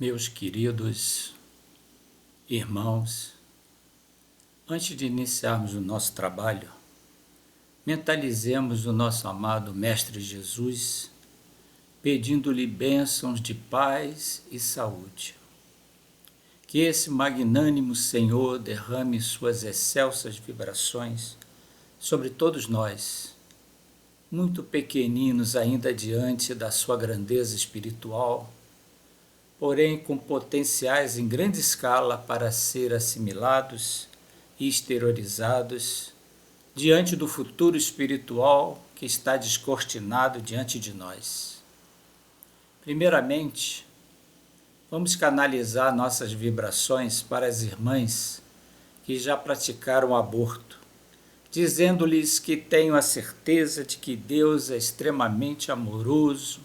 Meus queridos irmãos, antes de iniciarmos o nosso trabalho, mentalizemos o nosso amado Mestre Jesus, pedindo-lhe bênçãos de paz e saúde. Que esse magnânimo Senhor derrame suas excelsas vibrações sobre todos nós, muito pequeninos ainda diante da sua grandeza espiritual, porém com potenciais em grande escala para ser assimilados e exteriorizados diante do futuro espiritual que está descortinado diante de nós. Primeiramente, vamos canalizar nossas vibrações para as irmãs que já praticaram o aborto, dizendo-lhes que tenho a certeza de que Deus é extremamente amoroso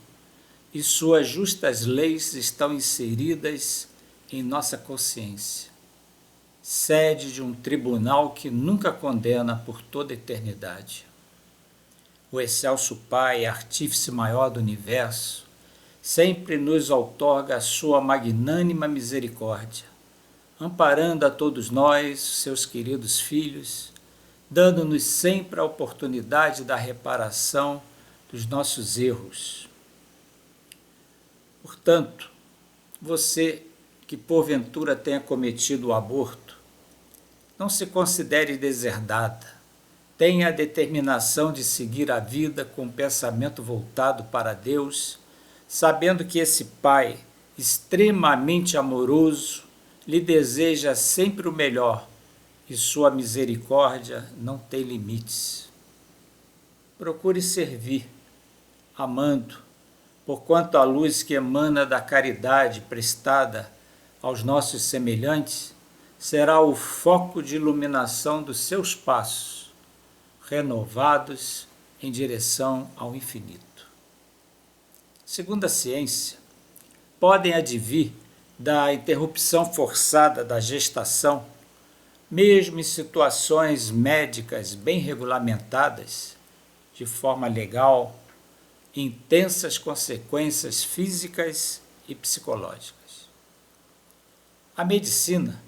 e suas justas leis estão inseridas em nossa consciência, sede de um tribunal que nunca condena por toda a eternidade. O excelso Pai, artífice maior do universo, sempre nos outorga a sua magnânima misericórdia, amparando a todos nós, seus queridos filhos, dando-nos sempre a oportunidade da reparação dos nossos erros. Portanto, você que porventura tenha cometido o aborto, não se considere deserdada. Tenha a determinação de seguir a vida com um pensamento voltado para Deus, sabendo que esse Pai, extremamente amoroso, lhe deseja sempre o melhor e sua misericórdia não tem limites. Procure servir, amando, porquanto a luz que emana da caridade prestada aos nossos semelhantes será o foco de iluminação dos seus passos, renovados em direção ao infinito. Segundo a ciência, podem advir da interrupção forçada da gestação, mesmo em situações médicas bem regulamentadas, de forma legal, intensas consequências físicas e psicológicas. A medicina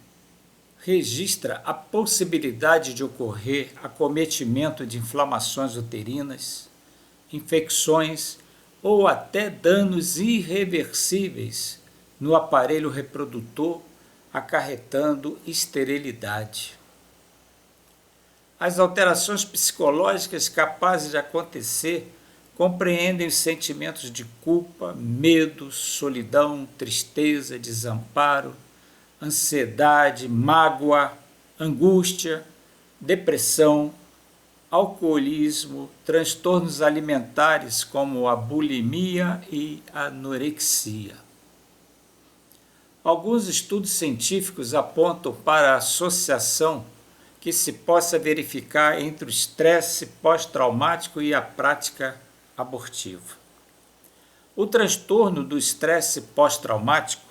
registra a possibilidade de ocorrer acometimento de inflamações uterinas, infecções ou até danos irreversíveis no aparelho reprodutor, acarretando esterilidade. As alterações psicológicas capazes de acontecer compreendem os sentimentos de culpa, medo, solidão, tristeza, desamparo, ansiedade, mágoa, angústia, depressão, alcoolismo, transtornos alimentares como a bulimia e a anorexia. Alguns estudos científicos apontam para a associação que se possa verificar entre o estresse pós-traumático e a prática abortiva. O transtorno do estresse pós-traumático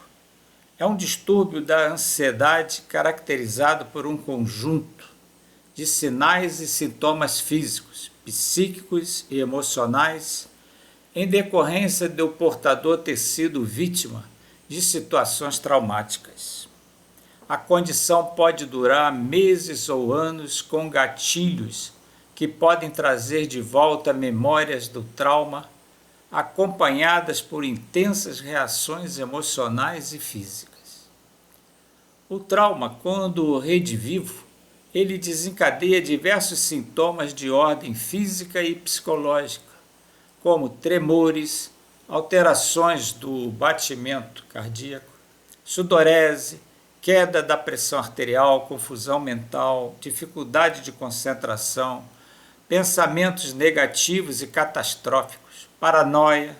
é um distúrbio da ansiedade caracterizado por um conjunto de sinais e sintomas físicos, psíquicos e emocionais em decorrência do portador ter sido vítima de situações traumáticas. A condição pode durar meses ou anos com gatilhos que podem trazer de volta memórias do trauma, acompanhadas por intensas reações emocionais e físicas. O trauma, quando redivivo, ele desencadeia diversos sintomas de ordem física e psicológica, como tremores, alterações do batimento cardíaco, sudorese, queda da pressão arterial, confusão mental, dificuldade de concentração, pensamentos negativos e catastróficos, paranoia,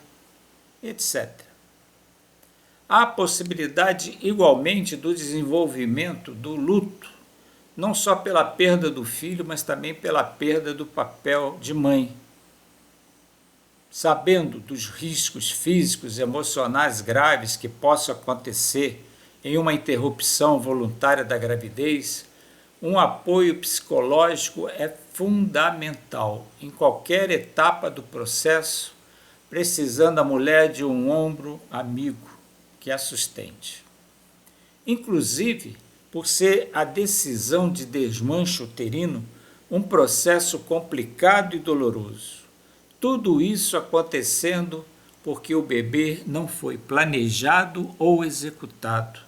etc. Há a possibilidade igualmente do desenvolvimento do luto, não só pela perda do filho, mas também pela perda do papel de mãe. Sabendo dos riscos físicos e emocionais graves que possam acontecer em uma interrupção voluntária da gravidez, um apoio psicológico é fundamental em qualquer etapa do processo, precisando a mulher de um ombro amigo que a sustente. Inclusive, por ser a decisão de desmanche uterino um processo complicado e doloroso. Tudo isso acontecendo porque o bebê não foi planejado ou executado,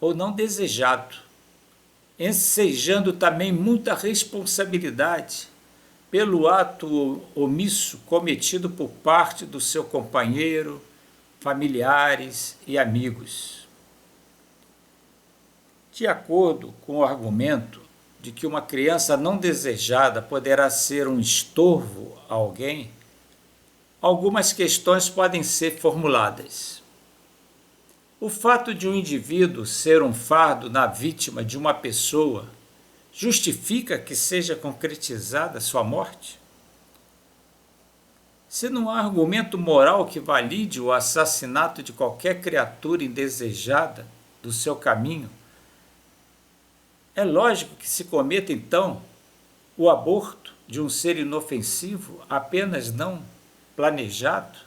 ou não desejado, ensejando também muita responsabilidade pelo ato omisso cometido por parte do seu companheiro, familiares e amigos. De acordo com o argumento de que uma criança não desejada poderá ser um estorvo a alguém, algumas questões podem ser formuladas. O fato de um indivíduo ser um fardo na vítima de uma pessoa justifica que seja concretizada sua morte? Se não há argumento moral que valide o assassinato de qualquer criatura indesejada do seu caminho, é lógico que se cometa, então, o aborto de um ser inofensivo apenas não planejado?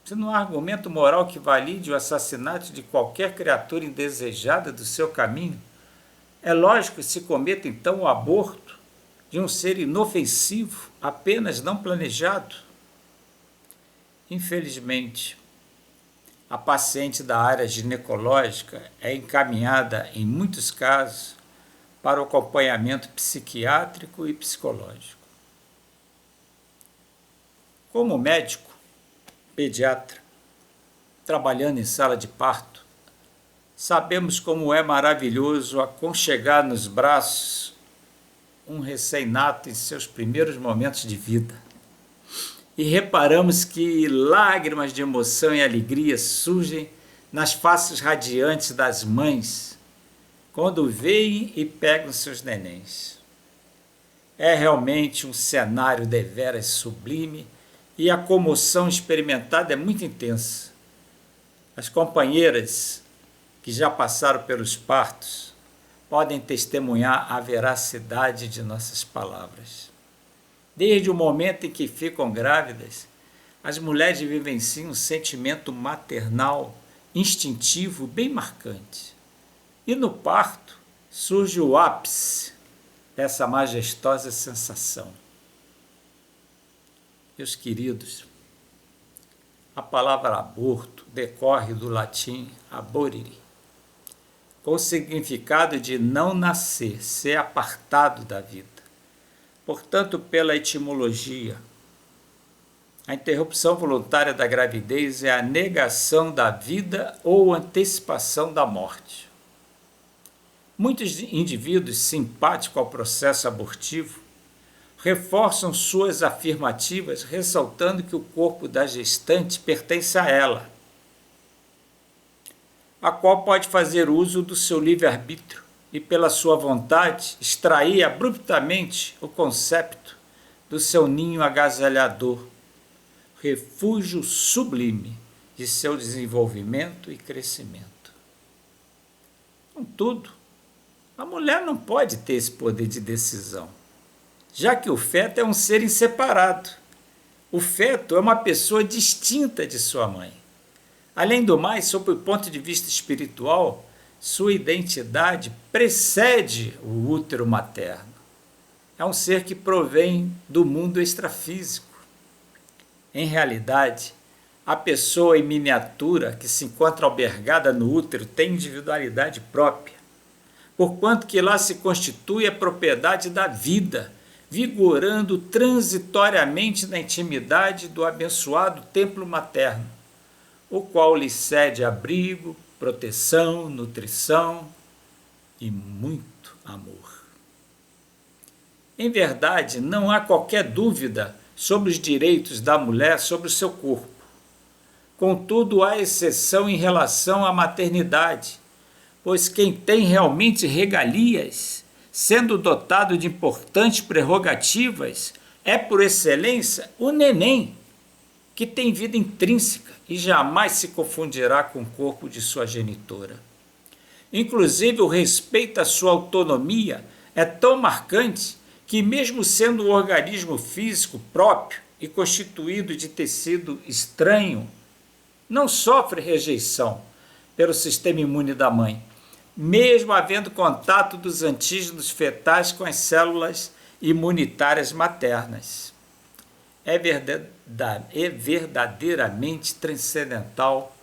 Se não há argumento moral que valide o assassinato de qualquer criatura indesejada do seu caminho, é lógico que se cometa, então, o aborto de um ser inofensivo apenas não planejado? Infelizmente, a paciente da área ginecológica é encaminhada, em muitos casos, para o acompanhamento psiquiátrico e psicológico. Como médico, pediatra, trabalhando em sala de parto, sabemos como é maravilhoso aconchegar nos braços um recém-nato em seus primeiros momentos de vida. E reparamos que lágrimas de emoção e alegria surgem nas faces radiantes das mães quando veem e pegam seus nenéns. É realmente um cenário deveras sublime e a comoção experimentada é muito intensa. As companheiras que já passaram pelos partos podem testemunhar a veracidade de nossas palavras. Desde o momento em que ficam grávidas, as mulheres vivenciam um sentimento maternal, instintivo, bem marcante. E no parto surge o ápice dessa majestosa sensação. Meus queridos, a palavra aborto decorre do latim aborire, com o significado de não nascer, ser apartado da vida. Portanto, pela etimologia, a interrupção voluntária da gravidez é a negação da vida ou antecipação da morte. Muitos indivíduos simpáticos ao processo abortivo reforçam suas afirmativas, ressaltando que o corpo da gestante pertence a ela, a qual pode fazer uso do seu livre-arbítrio e, pela sua vontade, extrair abruptamente o concepto do seu ninho agasalhador, refúgio sublime de seu desenvolvimento e crescimento. Contudo, a mulher não pode ter esse poder de decisão, já que o feto é um ser inseparado. O feto é uma pessoa distinta de sua mãe. Além do mais, sob o ponto de vista espiritual, sua identidade precede o útero materno. É um ser que provém do mundo extrafísico. Em realidade, a pessoa em miniatura que se encontra albergada no útero tem individualidade própria, porquanto que lá se constitui a propriedade da vida, vigorando transitoriamente na intimidade do abençoado templo materno, o qual lhe cede abrigo, proteção, nutrição e muito amor. Em verdade, não há qualquer dúvida sobre os direitos da mulher sobre o seu corpo. Contudo, há exceção em relação à maternidade, pois quem tem realmente regalias, sendo dotado de importantes prerrogativas, é por excelência o neném, que tem vida intrínseca e jamais se confundirá com o corpo de sua genitora. Inclusive, o respeito à sua autonomia é tão marcante que, mesmo sendo um organismo físico próprio e constituído de tecido estranho não sofre rejeição pelo sistema imune da mãe, mesmo havendo contato dos antígenos fetais com as células imunitárias maternas. É verdadeiramente transcendental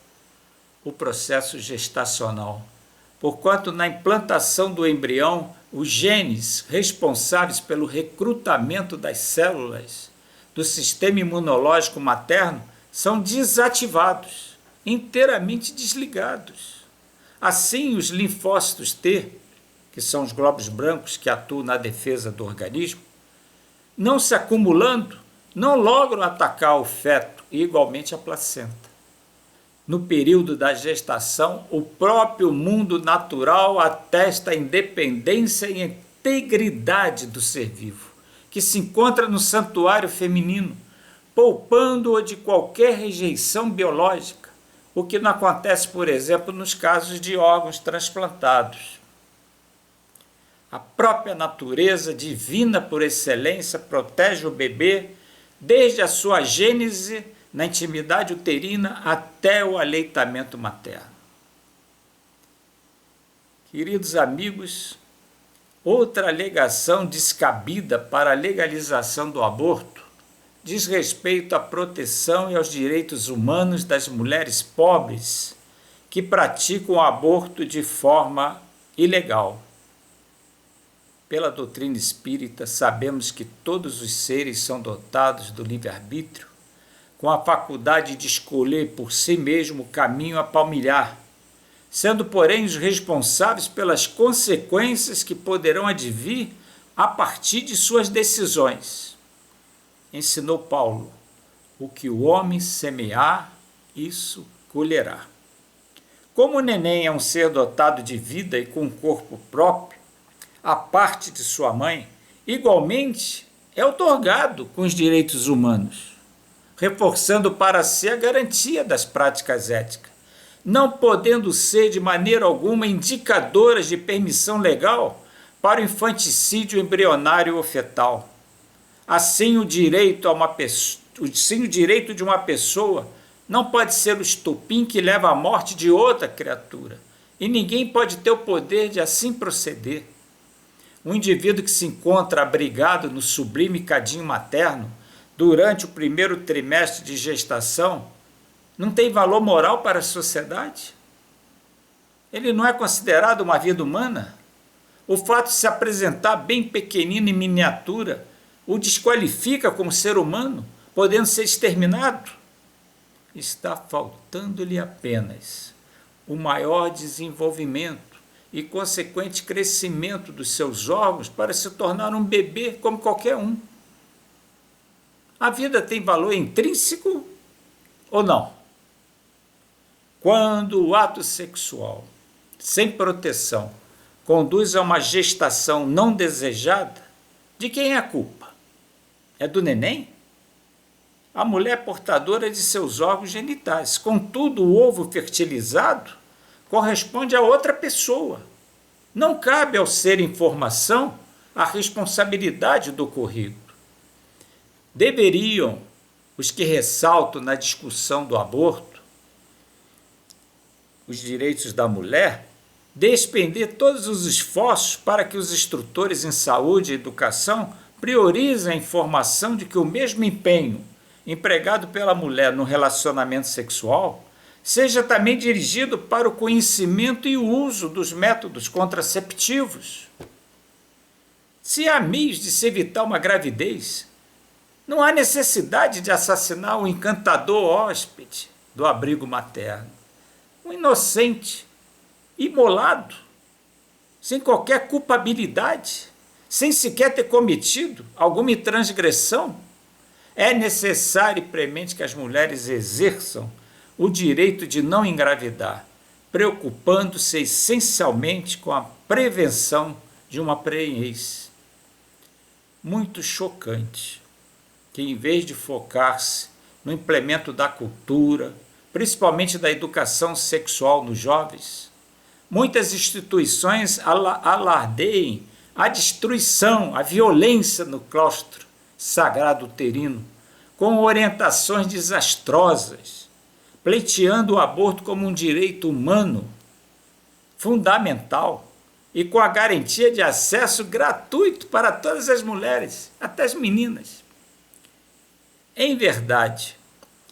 o processo gestacional, porquanto na implantação do embrião, os genes responsáveis pelo recrutamento das células do sistema imunológico materno são desativados, inteiramente desligados. Assim, os linfócitos T, que são os glóbulos brancos que atuam na defesa do organismo, não se acumulando, não logram atacar o feto e igualmente a placenta. No período da gestação, o próprio mundo natural atesta a independência e integridade do ser vivo, que se encontra no santuário feminino, poupando-o de qualquer rejeição biológica, o que não acontece, por exemplo, nos casos de órgãos transplantados. A própria natureza divina por excelência protege o bebê desde a sua gênese na intimidade uterina até o aleitamento materno. Queridos amigos, outra alegação descabida para a legalização do aborto diz respeito à proteção e aos direitos humanos das mulheres pobres que praticam o aborto de forma ilegal. Pela doutrina espírita, sabemos que todos os seres são dotados do livre-arbítrio, com a faculdade de escolher por si mesmo o caminho a palmilhar, sendo, porém, os responsáveis pelas consequências que poderão advir a partir de suas decisões. Ensinou Paulo: o que o homem semear, isso colherá. Como o neném é um ser dotado de vida e com um corpo próprio, a parte de sua mãe, igualmente é outorgado com os direitos humanos, reforçando para si a garantia das práticas éticas, não podendo ser de maneira alguma indicadoras de permissão legal para o infanticídio embrionário ou fetal. Assim, o direito de uma pessoa não pode ser o estopim que leva à morte de outra criatura, e ninguém pode ter o poder de assim proceder. Um indivíduo que se encontra abrigado no sublime cadinho materno durante o primeiro trimestre de gestação não tem valor moral para a sociedade? Ele não é considerado uma vida humana? O fato de se apresentar bem pequenino em miniatura o desqualifica como ser humano, podendo ser exterminado? Está faltando-lhe apenas o maior desenvolvimento e consequente crescimento dos seus órgãos para se tornar um bebê como qualquer um. A vida tem valor intrínseco ou não? Quando o ato sexual, sem proteção, conduz a uma gestação não desejada, de quem é a culpa? É do neném? A mulher é portadora de seus órgãos genitais. Contudo, o ovo fertilizado corresponde a outra pessoa. Não cabe ao ser em formação a responsabilidade do ocorrido. Deveriam os que ressaltam na discussão do aborto os direitos da mulher despender todos os esforços para que os instrutores em saúde e educação priorizem a informação de que o mesmo empenho empregado pela mulher no relacionamento sexual seja também dirigido para o conhecimento e o uso dos métodos contraceptivos. Se há meios de se evitar uma gravidez, não há necessidade de assassinar o encantador hóspede do abrigo materno. Um inocente, imolado, sem qualquer culpabilidade, sem sequer ter cometido alguma transgressão. É necessário e premente que as mulheres exerçam o direito de não engravidar, preocupando-se essencialmente com a prevenção de uma prenhez. Muito chocante que, em vez de focar-se no implemento da cultura, principalmente da educação sexual nos jovens, muitas instituições alardeiem a destruição, a violência no claustro sagrado uterino, com orientações desastrosas, pleiteando o aborto como um direito humano fundamental e com a garantia de acesso gratuito para todas as mulheres, até as meninas. Em verdade,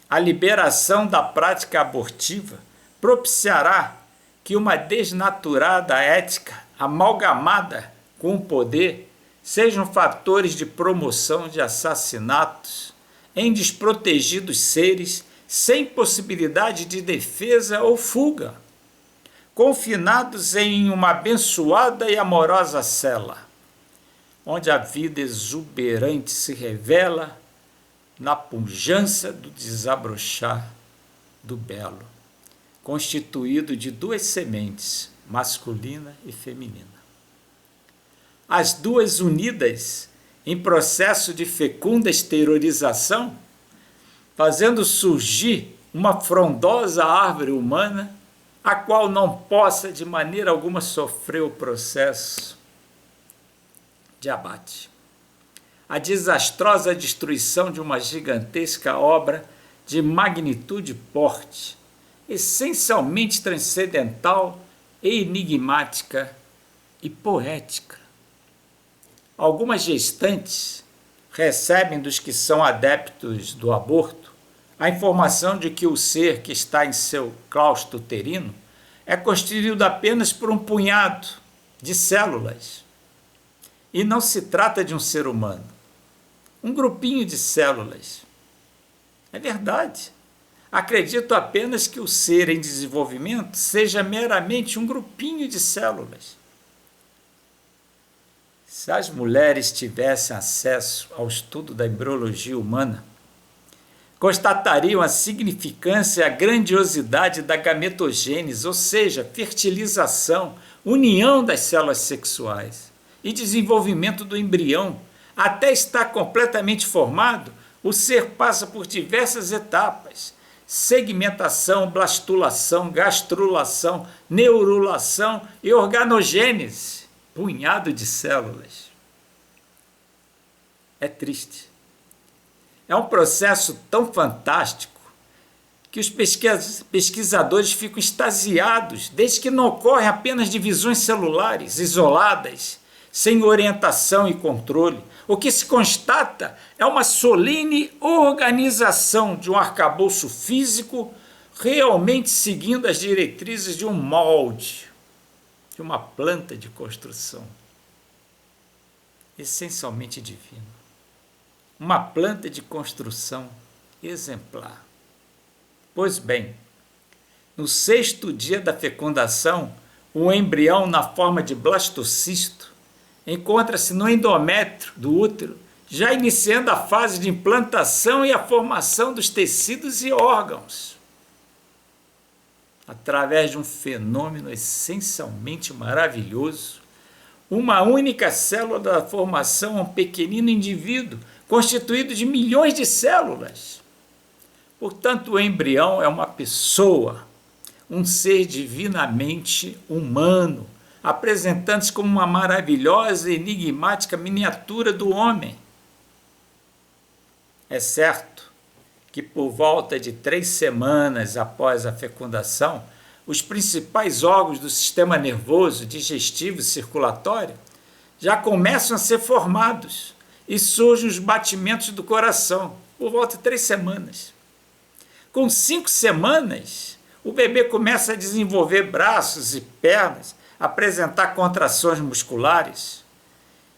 a liberação da prática abortiva propiciará que uma desnaturada ética amalgamada com o poder sejam fatores de promoção de assassinatos em desprotegidos seres sem possibilidade de defesa ou fuga, confinados em uma abençoada e amorosa cela, onde a vida exuberante se revela na pujança do desabrochar do belo, constituído de duas sementes, masculina e feminina. As duas unidas em processo de fecunda exteriorização, fazendo surgir uma frondosa árvore humana, a qual não possa de maneira alguma sofrer o processo de abate. A desastrosa destruição de uma gigantesca obra de magnitude porte, essencialmente transcendental e enigmática e poética. Algumas gestantes recebem dos que são adeptos do aborto a informação de que o ser que está em seu claustro uterino é constituído apenas por um punhado de células. E não se trata de um ser humano. Um grupinho de células. É verdade. Acredito apenas que o ser em desenvolvimento seja meramente um grupinho de células. Se as mulheres tivessem acesso ao estudo da embriologia humana, constatariam a significância e a grandiosidade da gametogênese, ou seja, fertilização, união das células sexuais e desenvolvimento do embrião. Até estar completamente formado, o ser passa por diversas etapas: segmentação, blastulação, gastrulação, neurulação e organogênese, punhado de células. É triste. É um processo tão fantástico que os pesquisadores ficam extasiados, desde que não ocorrem apenas divisões celulares isoladas, sem orientação e controle. O que se constata é uma solene organização de um arcabouço físico realmente seguindo as diretrizes de um molde, de uma planta de construção, essencialmente divino. Uma planta de construção exemplar. Pois bem, no 6º dia da fecundação, o embrião na forma de blastocisto encontra-se no endométrio do útero, já iniciando a fase de implantação e a formação dos tecidos e órgãos. Através de um fenômeno essencialmente maravilhoso, uma única célula da formação é um pequenino indivíduo constituído de milhões de células. Portanto, o embrião é uma pessoa, um ser divinamente humano, apresentando-se como uma maravilhosa e enigmática miniatura do homem. É certo que por volta de 3 semanas após a fecundação, os principais órgãos do sistema nervoso, digestivo e circulatório já começam a ser formados e surgem os batimentos do coração, por volta de 3 semanas. Com 5 semanas, o bebê começa a desenvolver braços e pernas, apresentar contrações musculares.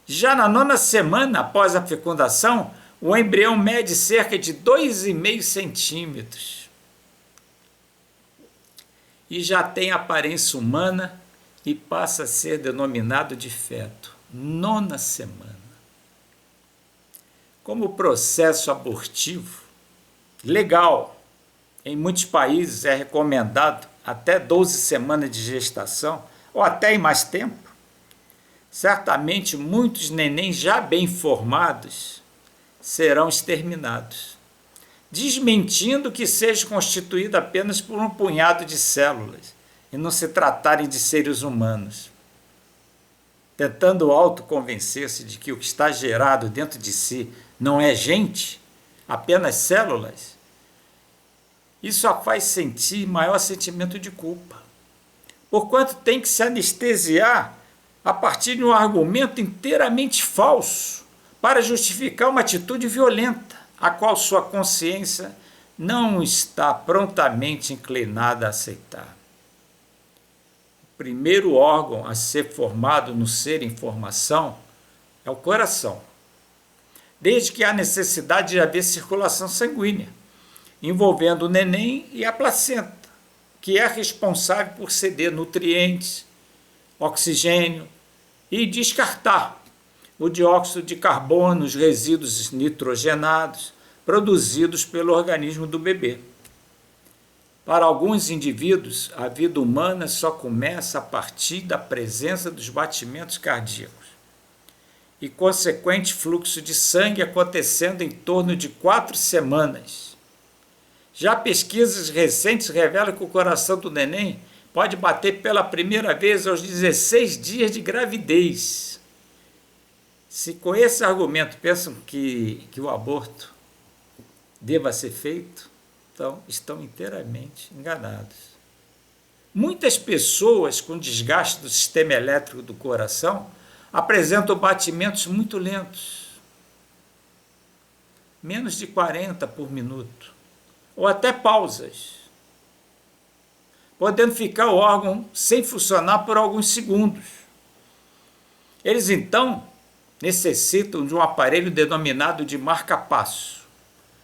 Já na 9ª semana após a fecundação, o embrião mede cerca de 2,5 centímetros. E já tem aparência humana e passa a ser denominado de feto. 9ª semana. Como o processo abortivo, legal, em muitos países é recomendado até 12 semanas de gestação, ou até em mais tempo, certamente muitos nenéns já bem formados serão exterminados, desmentindo que seja constituído apenas por um punhado de células e não se tratarem de seres humanos. Tentando autoconvencer-se de que o que está gerado dentro de si não é gente, apenas células, isso a faz sentir maior sentimento de culpa, porquanto tem que se anestesiar a partir de um argumento inteiramente falso para justificar uma atitude violenta, a qual sua consciência não está prontamente inclinada a aceitar. O primeiro órgão a ser formado no ser em formação é o coração, desde que há necessidade de haver circulação sanguínea, envolvendo o neném e a placenta, que é responsável por ceder nutrientes, oxigênio e descartar o dióxido de carbono, os resíduos nitrogenados produzidos pelo organismo do bebê. Para alguns indivíduos, a vida humana só começa a partir da presença dos batimentos cardíacos e consequente fluxo de sangue acontecendo em torno de 4 semanas. Já pesquisas recentes revelam que o coração do neném pode bater pela primeira vez aos 16 dias de gravidez. Se com esse argumento pensam que o aborto deva ser feito, então estão inteiramente enganados. Muitas pessoas com desgaste do sistema elétrico do coração apresentam batimentos muito lentos, menos de 40 por minuto, ou até pausas, podendo ficar o órgão sem funcionar por alguns segundos. Eles então necessitam de um aparelho denominado de marca-passo,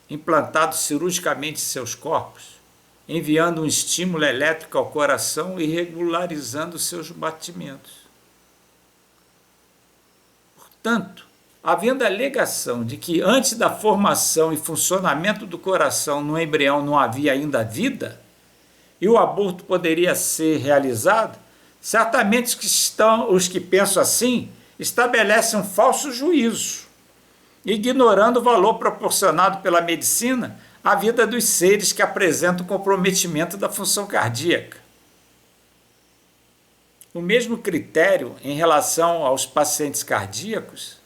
implantado cirurgicamente em seus corpos, enviando um estímulo elétrico ao coração e regularizando seus batimentos. Portanto, havendo a alegação de que antes da formação e funcionamento do coração no embrião não havia ainda vida, e o aborto poderia ser realizado, certamente os que pensam assim estabelecem um falso juízo, ignorando o valor proporcionado pela medicina à vida dos seres que apresentam comprometimento da função cardíaca. O mesmo critério em relação aos pacientes cardíacos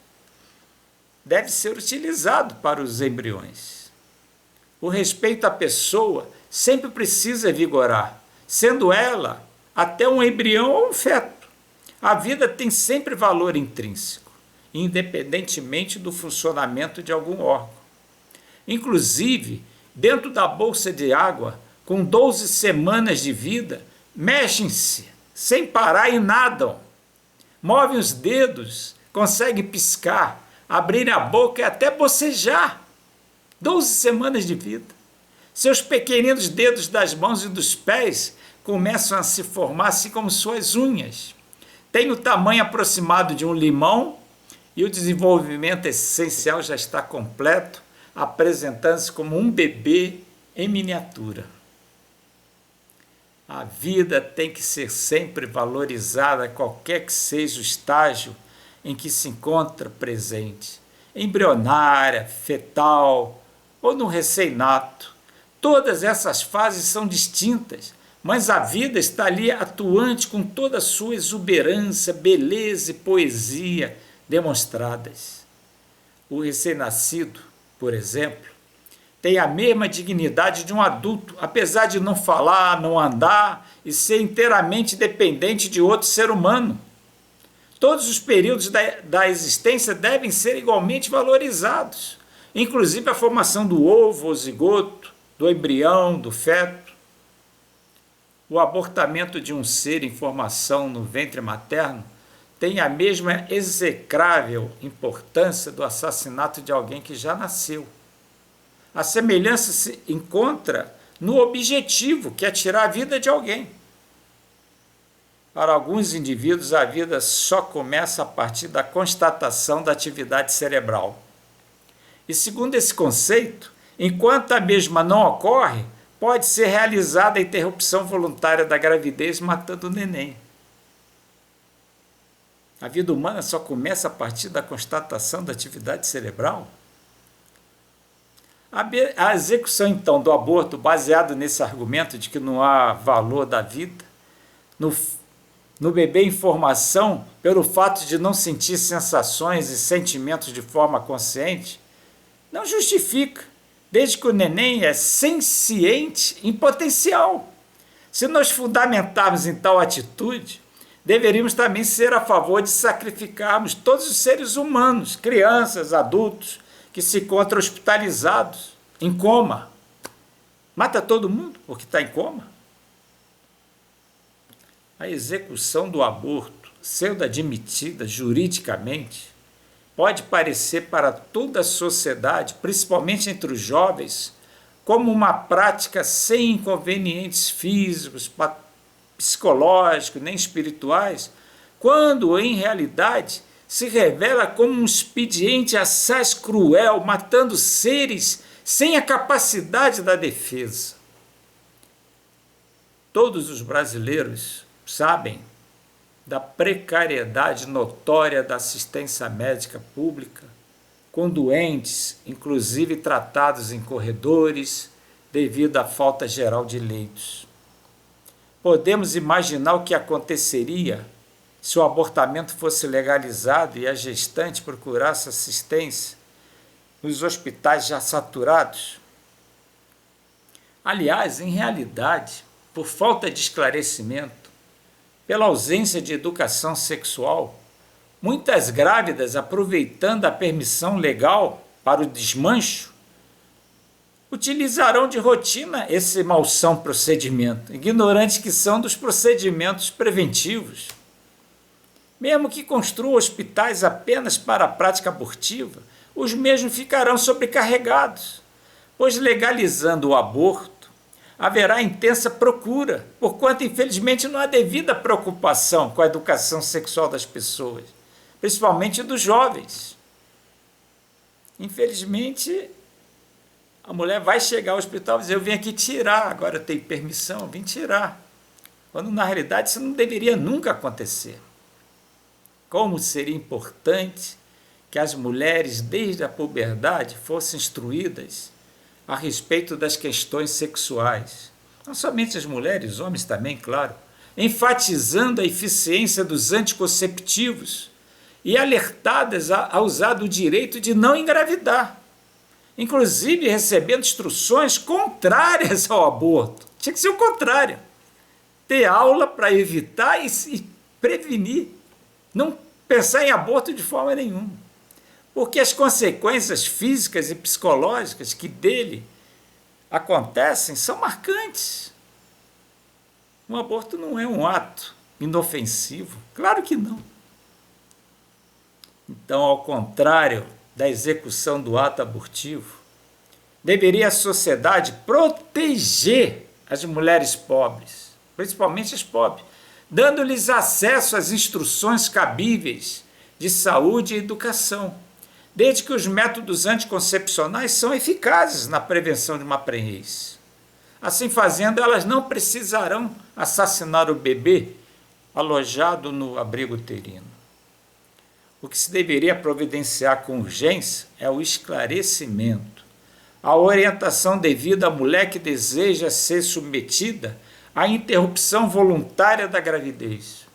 deve ser utilizado para os embriões. O respeito à pessoa sempre precisa vigorar, sendo ela até um embrião ou um feto. A vida tem sempre valor intrínseco, independentemente do funcionamento de algum órgão. Inclusive, dentro da bolsa de água, com 12 semanas de vida, mexem-se sem parar e nadam. Movem os dedos, conseguem piscar, abrir a boca e até bocejar. 12 semanas de vida. Seus pequeninos dedos das mãos e dos pés começam a se formar assim como suas unhas. Tem o tamanho aproximado de um limão e o desenvolvimento essencial já está completo, apresentando-se como um bebê em miniatura. A vida tem que ser sempre valorizada, qualquer que seja o estágio em que se encontra presente, embrionária, fetal ou no recém-nato. Todas essas fases são distintas, mas a vida está ali atuante com toda a sua exuberância, beleza e poesia demonstradas. O recém-nascido, por exemplo, tem a mesma dignidade de um adulto, apesar de não falar, não andar e ser inteiramente dependente de outro ser humano. Todos os períodos da existência devem ser igualmente valorizados, inclusive a formação do ovo, o zigoto, do embrião, do feto. O abortamento de um ser em formação no ventre materno tem a mesma execrável importância do assassinato de alguém que já nasceu. A semelhança se encontra no objetivo, que é tirar a vida de alguém. Para alguns indivíduos, a vida só começa a partir da constatação da atividade cerebral. E segundo esse conceito, enquanto a mesma não ocorre, pode ser realizada a interrupção voluntária da gravidez, matando o neném. A vida humana só começa a partir da constatação da atividade cerebral? A execução, então, do aborto, baseado nesse argumento de que não há valor da vida, no bebê em formação, pelo fato de não sentir sensações e sentimentos de forma consciente, não justifica desde que o neném é senciente em potencial. Se nos fundamentarmos em tal atitude, deveríamos também ser a favor de sacrificarmos todos os seres humanos, crianças, adultos, que se encontram hospitalizados, em coma. Mata todo mundo porque está em coma. A execução do aborto, sendo admitida juridicamente, pode parecer para toda a sociedade, principalmente entre os jovens, como uma prática sem inconvenientes físicos, psicológicos, nem espirituais, quando, em realidade, se revela como um expediente assaz cruel, matando seres sem a capacidade da defesa. Todos os brasileiros sabem da precariedade notória da assistência médica pública, com doentes, inclusive tratados em corredores, devido à falta geral de leitos. Podemos imaginar o que aconteceria se o abortamento fosse legalizado e a gestante procurasse assistência nos hospitais já saturados? Aliás, em realidade, por falta de esclarecimento, pela ausência de educação sexual, muitas grávidas, aproveitando a permissão legal para o desmancho, utilizarão de rotina esse malsão procedimento, ignorantes que são dos procedimentos preventivos. Mesmo que construam hospitais apenas para a prática abortiva, os mesmos ficarão sobrecarregados, pois legalizando o aborto, haverá intensa procura, porquanto, infelizmente, não há devida preocupação com a educação sexual das pessoas, principalmente dos jovens. Infelizmente, a mulher vai chegar ao hospital e dizer: eu vim aqui tirar, agora eu tenho permissão, eu vim tirar. Quando, na realidade, isso não deveria nunca acontecer. Como seria importante que as mulheres, desde a puberdade, fossem instruídas a respeito das questões sexuais. Não somente as mulheres, os homens também, claro, enfatizando a eficiência dos anticonceptivos e alertadas a usar do direito de não engravidar, inclusive recebendo instruções contrárias ao aborto. Tinha que ser o contrário. Ter aula para evitar e prevenir. Não pensar em aborto de forma nenhuma. Porque as consequências físicas e psicológicas que dele acontecem são marcantes. Um aborto não é um ato inofensivo, claro que não. Então, ao contrário da execução do ato abortivo, deveria a sociedade proteger as mulheres pobres, principalmente as pobres, dando-lhes acesso às instruções cabíveis de saúde e educação, desde que os métodos anticoncepcionais são eficazes na prevenção de uma prenhez. Assim fazendo, elas não precisarão assassinar o bebê alojado no abrigo uterino. O que se deveria providenciar com urgência é o esclarecimento, a orientação devida à mulher que deseja ser submetida à interrupção voluntária da gravidez,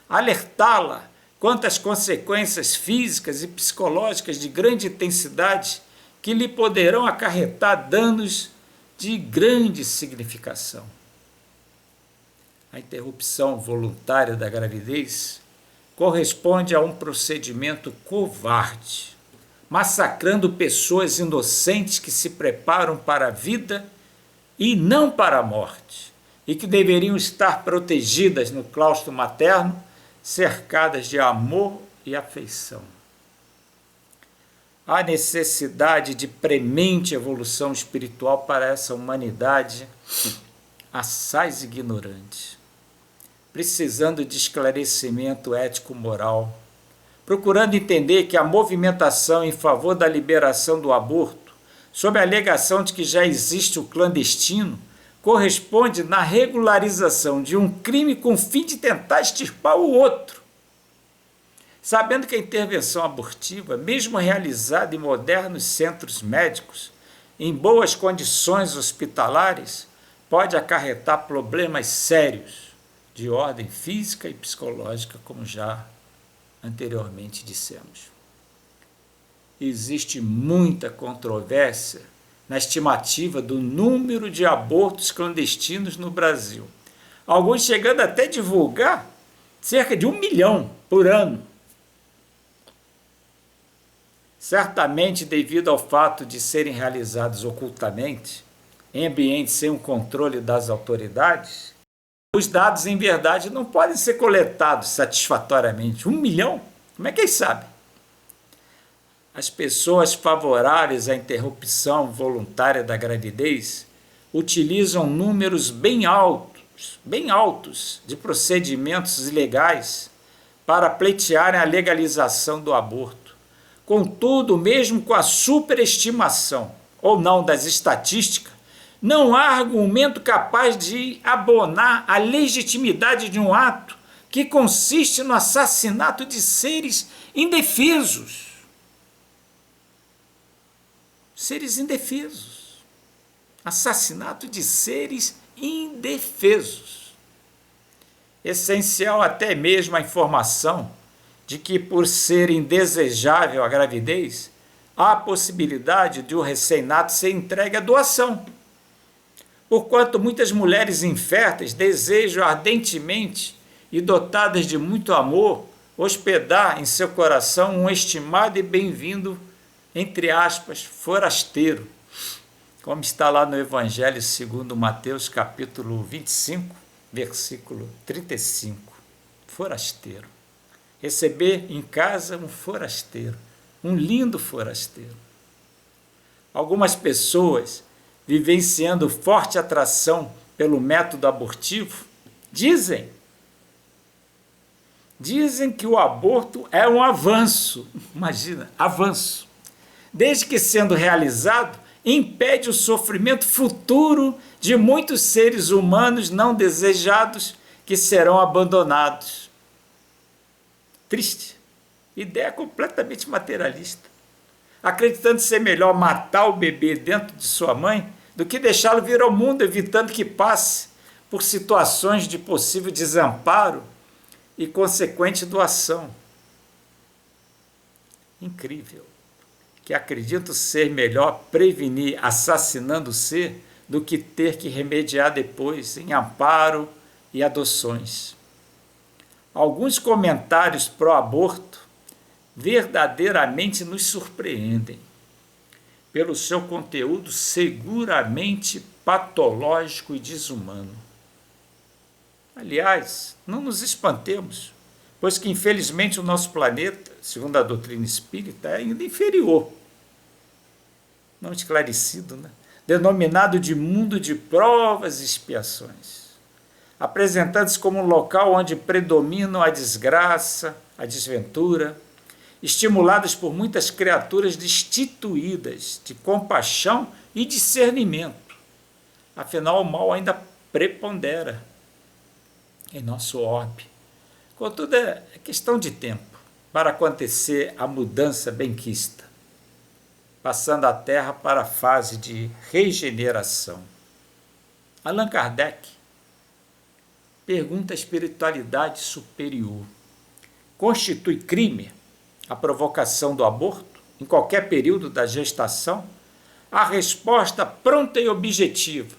alertá-la quanto às consequências físicas e psicológicas de grande intensidade que lhe poderão acarretar danos de grande significação. A interrupção voluntária da gravidez corresponde a um procedimento covarde, massacrando pessoas inocentes que se preparam para a vida e não para a morte, e que deveriam estar protegidas no claustro materno, cercadas de amor e afeição. Há necessidade de premente evolução espiritual para essa humanidade assaz ignorante, precisando de esclarecimento ético-moral, procurando entender que a movimentação em favor da liberação do aborto, sob a alegação de que já existe o clandestino, corresponde na regularização de um crime com o fim de tentar extirpar o outro. Sabendo que a intervenção abortiva, mesmo realizada em modernos centros médicos, em boas condições hospitalares, pode acarretar problemas sérios de ordem física e psicológica, como já anteriormente dissemos. Existe muita controvérsia na estimativa do número de abortos clandestinos no Brasil. Alguns chegando até a divulgar cerca de 1 milhão por ano. Certamente devido ao fato de serem realizados ocultamente, em ambientes sem o controle das autoridades, os dados em verdade não podem ser coletados satisfatoriamente. 1 milhão? Como é que eles sabem? As pessoas favoráveis à interrupção voluntária da gravidez utilizam números bem altos de procedimentos ilegais para pleitearem a legalização do aborto. Contudo, mesmo com a superestimação ou não das estatísticas, não há argumento capaz de abonar a legitimidade de um ato que consiste no assassinato de seres indefesos. Seres indefesos. Assassinato de seres indefesos. Essencial até mesmo a informação de que, por ser indesejável a gravidez, há a possibilidade de o recém-nato ser entregue à doação. Porquanto muitas mulheres inférteis desejam ardentemente e dotadas de muito amor hospedar em seu coração um estimado e bem-vindo, entre aspas, forasteiro, como está lá no Evangelho segundo Mateus, capítulo 25, versículo 35. Forasteiro. Receber em casa um forasteiro, um lindo forasteiro. Algumas pessoas, vivenciando forte atração pelo método abortivo, dizem que o aborto é um avanço. Imagina, avanço. Desde que sendo realizado, impede o sofrimento futuro de muitos seres humanos não desejados que serão abandonados. Triste. Ideia completamente materialista. Acreditando ser melhor matar o bebê dentro de sua mãe do que deixá-lo vir ao mundo, evitando que passe por situações de possível desamparo e consequente doação. Incrível. Que acredito ser melhor prevenir assassinando o ser do que ter que remediar depois em amparo e adoções. Alguns comentários pró-aborto verdadeiramente nos surpreendem, pelo seu conteúdo seguramente patológico e desumano. Aliás, não nos espantemos, pois que infelizmente o nosso planeta, segundo a doutrina espírita, é ainda inferior, não esclarecido, denominado de mundo de provas e expiações, apresentando-se como um local onde predominam a desgraça, a desventura, estimuladas por muitas criaturas destituídas de compaixão e discernimento. Afinal, o mal ainda prepondera em nosso orbe. Contudo, é questão de tempo para acontecer a mudança benquista, passando a Terra para a fase de regeneração. Allan Kardec pergunta a espiritualidade superior: constitui crime a provocação do aborto em qualquer período da gestação? A resposta pronta e objetiva: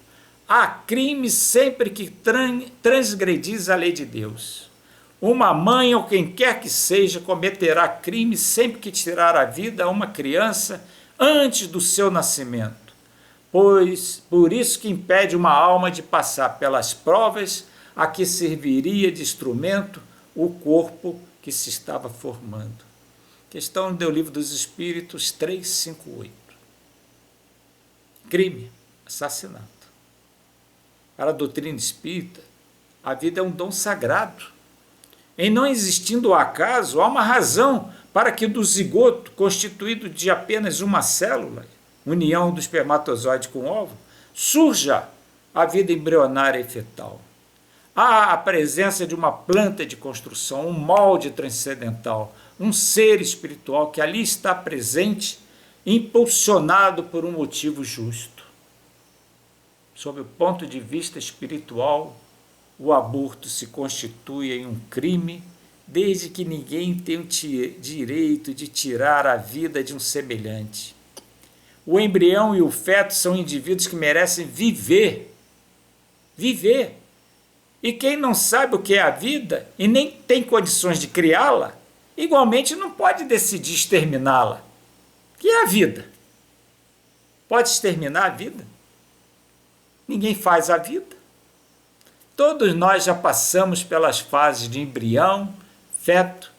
há crime sempre que transgredis a lei de Deus. Uma mãe ou quem quer que seja cometerá crime sempre que tirar a vida a uma criança antes do seu nascimento, pois por isso que impede uma alma de passar pelas provas a que serviria de instrumento o corpo que se estava formando. Questão do Livro dos Espíritos 358. Crime, assassinato. Para a doutrina espírita, a vida é um dom sagrado. Em não existindo o acaso, há uma razão para que do zigoto, constituído de apenas uma célula, união do espermatozoide com o óvulo, surja a vida embrionária e fetal. Há a presença de uma planta de construção, um molde transcendental, um ser espiritual que ali está presente, impulsionado por um motivo justo. Sob o ponto de vista espiritual, o aborto se constitui em um crime desde que ninguém tem o direito de tirar a vida de um semelhante. O embrião e o feto são indivíduos que merecem viver. Viver. E quem não sabe o que é a vida e nem tem condições de criá-la, igualmente não pode decidir exterminá-la. O que é a vida? Pode exterminar a vida? Ninguém faz a vida. Todos nós já passamos pelas fases de embrião, feto,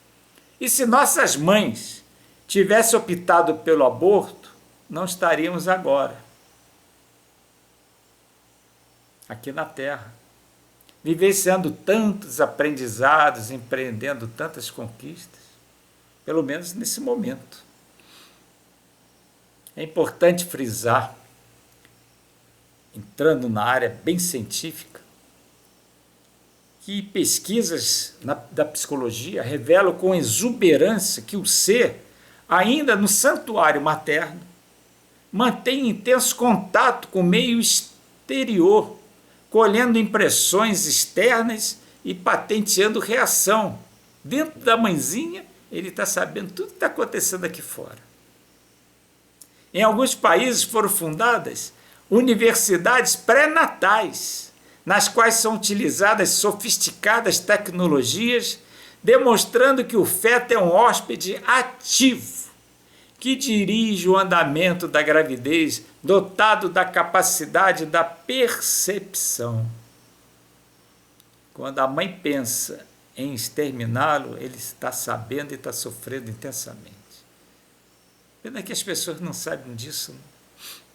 e se nossas mães tivessem optado pelo aborto, não estaríamos agora aqui na Terra, vivenciando tantos aprendizados, empreendendo tantas conquistas, pelo menos nesse momento. É importante frisar, entrando na área bem científica, que pesquisas da psicologia revelam com exuberância que o ser, ainda no santuário materno, mantém intenso contato com o meio exterior, colhendo impressões externas e patenteando reação. Dentro da mãezinha, ele está sabendo tudo que está acontecendo aqui fora. Em alguns países foram fundadas universidades pré-natais, nas quais são utilizadas sofisticadas tecnologias, demonstrando que o feto é um hóspede ativo, que dirige o andamento da gravidez, dotado da capacidade da percepção. Quando a mãe pensa em exterminá-lo, ele está sabendo e está sofrendo intensamente. Pena que as pessoas não sabem disso, né?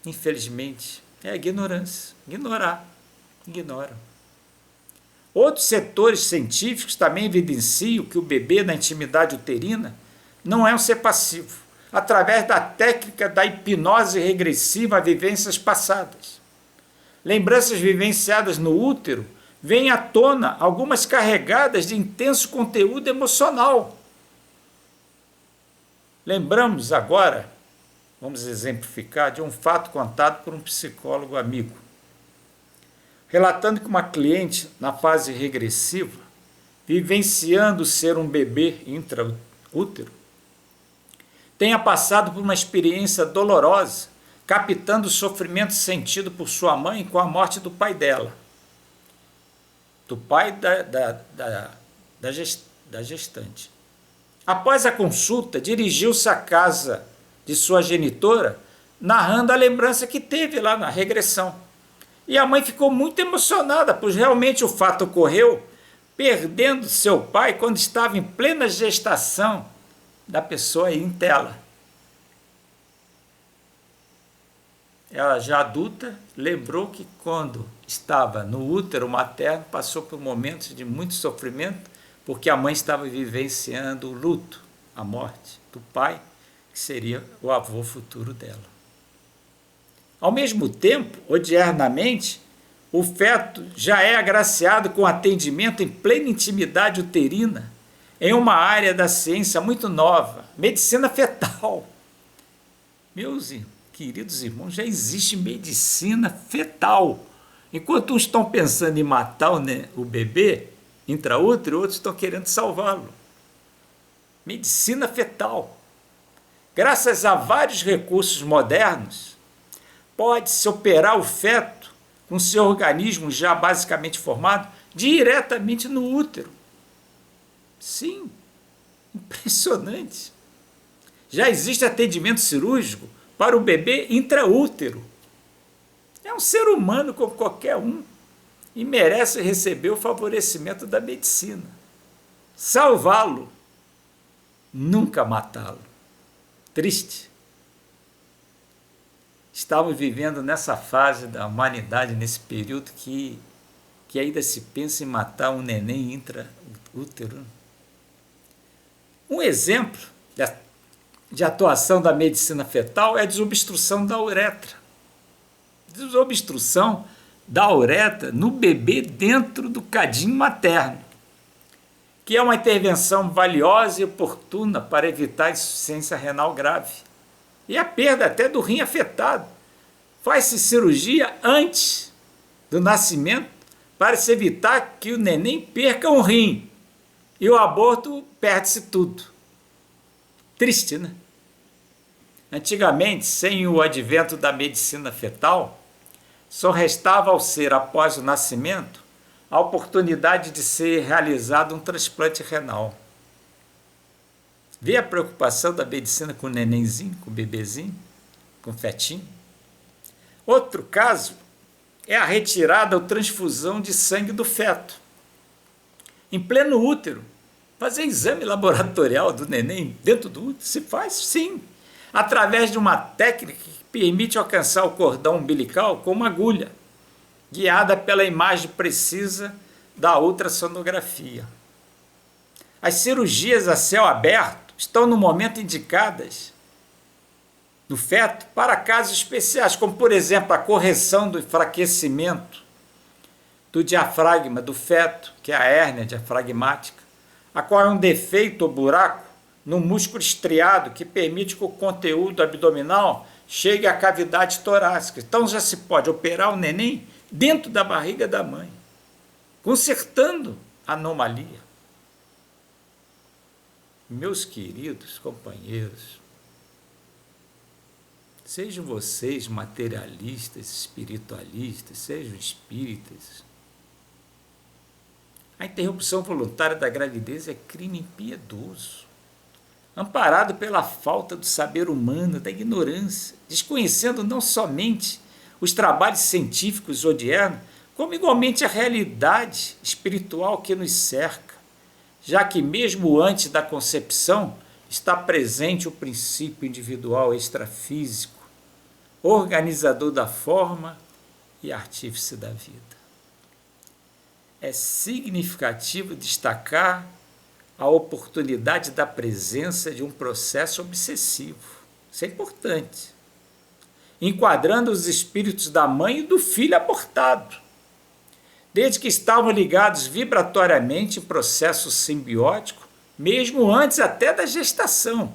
Infelizmente, é a ignorância. Ignoram. Outros setores científicos também evidenciam que o bebê na intimidade uterina não é um ser passivo, através da técnica da hipnose regressiva a vivências passadas. Lembranças vivenciadas no útero vêm à tona, algumas carregadas de intenso conteúdo emocional. Lembramos agora, vamos exemplificar, de um fato contado por um psicólogo amigo, relatando que uma cliente, na fase regressiva, vivenciando ser um bebê intraútero, tenha passado por uma experiência dolorosa, captando o sofrimento sentido por sua mãe com a morte do pai dela, do pai da gestante. Após a consulta, dirigiu-se à casa de sua genitora, narrando a lembrança que teve lá na regressão. E a mãe ficou muito emocionada, pois realmente o fato ocorreu perdendo seu pai quando estava em plena gestação da pessoa em tela. Ela, já adulta, lembrou que quando estava no útero materno, passou por momentos de muito sofrimento, porque a mãe estava vivenciando o luto, a morte do pai, que seria o avô futuro dela. Ao mesmo tempo, odiernamente, o feto já é agraciado com atendimento em plena intimidade uterina, em uma área da ciência muito nova, medicina fetal. Meus queridos irmãos, já existe medicina fetal. Enquanto uns estão pensando em matar o bebê intraútero, outros estão querendo salvá-lo. Medicina fetal. Graças a vários recursos modernos, pode-se operar o feto com seu organismo já basicamente formado diretamente no útero. Sim, impressionante. Já existe atendimento cirúrgico para o bebê intraútero. É um ser humano como qualquer um e merece receber o favorecimento da medicina. Salvá-lo, nunca matá-lo. Triste. Estamos vivendo nessa fase da humanidade, nesse período que ainda se pensa em matar um neném intraútero. Um exemplo de atuação da medicina fetal é a desobstrução da uretra. Desobstrução da uretra no bebê dentro do cadinho materno, que é uma intervenção valiosa e oportuna para evitar insuficiência renal grave e a perda até do rim afetado. Faz-se cirurgia antes do nascimento para se evitar que o neném perca um rim e o aborto perde-se tudo. Triste, né? Antigamente, sem o advento da medicina fetal, só restava ao ser, após o nascimento, a oportunidade de ser realizado um transplante renal. Vê a preocupação da medicina com o nenenzinho, com o bebezinho, com o fetinho? Outro caso é a retirada ou transfusão de sangue do feto. Em pleno útero, fazer exame laboratorial do neném dentro do útero se faz, sim, através de uma técnica que permite alcançar o cordão umbilical com uma agulha, guiada pela imagem precisa da ultrassonografia. As cirurgias a céu aberto estão no momento indicadas no feto para casos especiais, como por exemplo a correção do enfraquecimento do diafragma do feto, que é a hérnia diafragmática, a qual é um defeito ou buraco no músculo estriado que permite que o conteúdo abdominal chegue à cavidade torácica. Então já se pode operar o neném dentro da barriga da mãe, consertando a anomalia. Meus queridos companheiros, sejam vocês materialistas, espiritualistas, sejam espíritas, a interrupção voluntária da gravidez é crime impiedoso, amparado pela falta do saber humano, da ignorância, desconhecendo não somente os trabalhos científicos odiernos, como igualmente a realidade espiritual que nos cerca, já que mesmo antes da concepção está presente o princípio individual extrafísico, organizador da forma e artífice da vida. É significativo destacar a oportunidade da presença de um processo obsessivo. Isso é importante. Enquadrando os espíritos da mãe e do filho abortado, desde que estavam ligados vibratoriamente em processo simbiótico, mesmo antes até da gestação.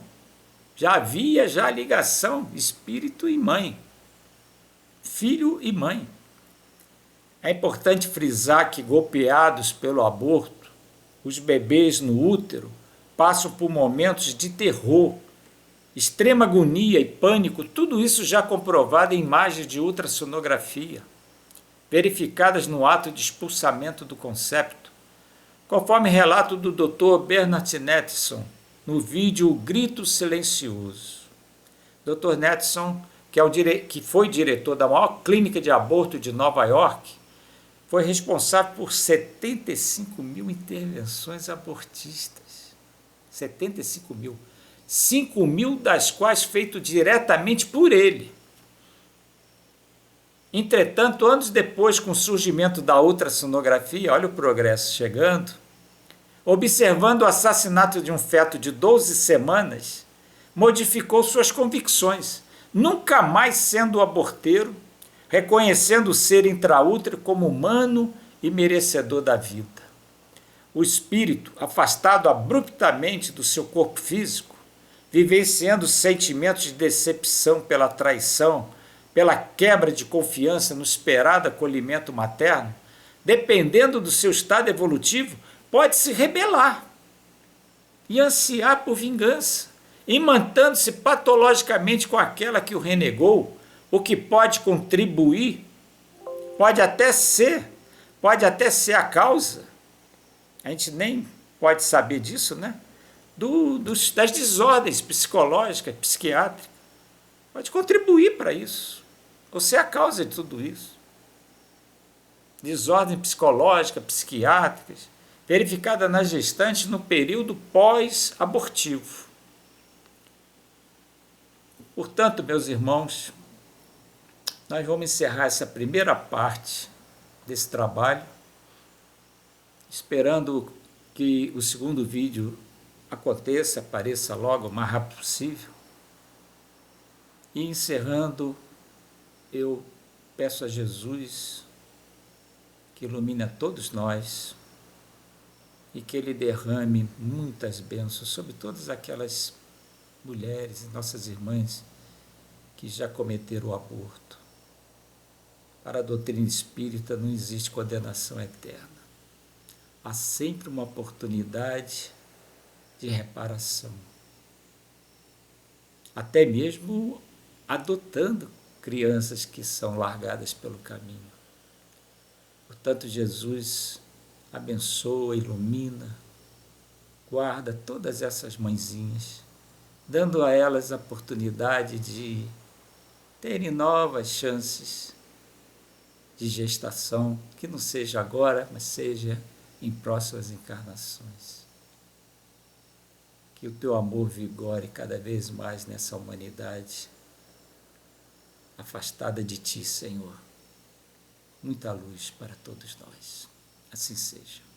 Já havia a ligação espírito e mãe, filho e mãe. É importante frisar que, golpeados pelo aborto, os bebês no útero passam por momentos de terror, extrema agonia e pânico, tudo isso já comprovado em imagens de ultrassonografia, verificadas no ato de expulsamento do concepto, conforme relato do Dr. Bernard Knudson, no vídeo O Grito Silencioso. Dr. Knudson, que foi diretor da maior clínica de aborto de Nova York, foi responsável por 75 mil intervenções abortistas. 75 mil. 5 mil das quais feitas diretamente por ele. Entretanto, anos depois, com o surgimento da ultrassonografia, olha o progresso chegando, observando o assassinato de um feto de 12 semanas, modificou suas convicções, nunca mais sendo aborteiro, reconhecendo o ser intraútero como humano e merecedor da vida. O espírito, afastado abruptamente do seu corpo físico, vivenciando sentimentos de decepção pela traição, pela quebra de confiança no esperado acolhimento materno, dependendo do seu estado evolutivo, pode se rebelar e ansiar por vingança, imantando-se patologicamente com aquela que o renegou, o que pode contribuir, pode até ser a causa, a gente nem pode saber disso, né? Das desordens psicológicas, psiquiátricas, pode contribuir para isso, ou ser a causa de tudo isso. Desordens psicológicas, psiquiátricas, verificada nas gestantes no período pós-abortivo. Portanto, meus irmãos, nós vamos encerrar essa primeira parte desse trabalho, esperando que o segundo vídeo aconteça, apareça logo o mais rápido possível. E encerrando, eu peço a Jesus que ilumine a todos nós e que Ele derrame muitas bênçãos sobre todas aquelas mulheres, nossas irmãs, que já cometeram o aborto. Para a doutrina espírita não existe condenação eterna. Há sempre uma oportunidade de reparação. até mesmo adotando crianças que são largadas pelo caminho. Portanto, Jesus abençoa, ilumina, guarda todas essas mãezinhas, dando a elas a oportunidade de terem novas chances de gestação, que não seja agora, mas seja em próximas encarnações. Que o teu amor vigore cada vez mais nessa humanidade afastada de ti, Senhor. Muita luz para todos nós. Assim seja.